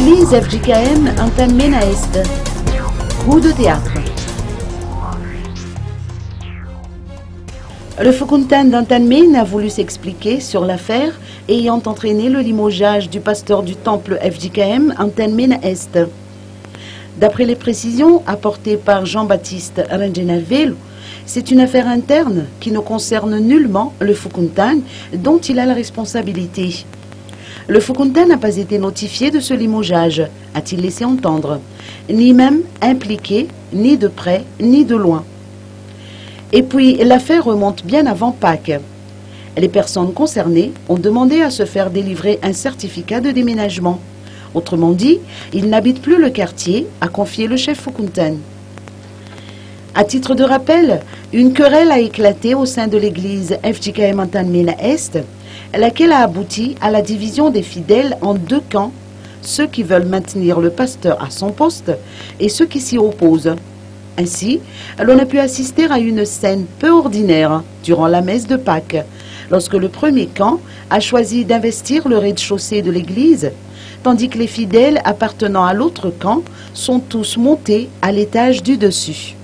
l'église FJKM Antanmen à Est. Coup de théâtre. Le Fokountan d'Antanmen a voulu s'expliquer sur l'affaire ayant entraîné le limogeage du pasteur du temple FJKM Antanmen à Est. D'après les précisions apportées par Jean-Baptiste Rangenavelu, c'est une affaire interne qui ne concerne nullement le Fokountan dont il a la responsabilité. Le Fokountan n'a pas été notifié de ce limogeage, a-t-il laissé entendre, ni même impliqué, ni de près, ni de loin. Et puis, l'affaire remonte bien avant Pâques. Les personnes concernées ont demandé à se faire délivrer un certificat de déménagement. Autrement dit, ils n'habitent plus le quartier, a confié le chef Fokountan. À titre de rappel, une querelle a éclaté au sein de l'église FJKM Antanmen à Est, laquelle a abouti à la division des fidèles en deux camps, ceux qui veulent maintenir le pasteur à son poste et ceux qui s'y opposent. Ainsi, l'on a pu assister à une scène peu ordinaire durant la messe de Pâques, lorsque le premier camp a choisi d'investir le rez-de-chaussée de l'église, tandis que les fidèles appartenant à l'autre camp sont tous montés à l'étage du dessus.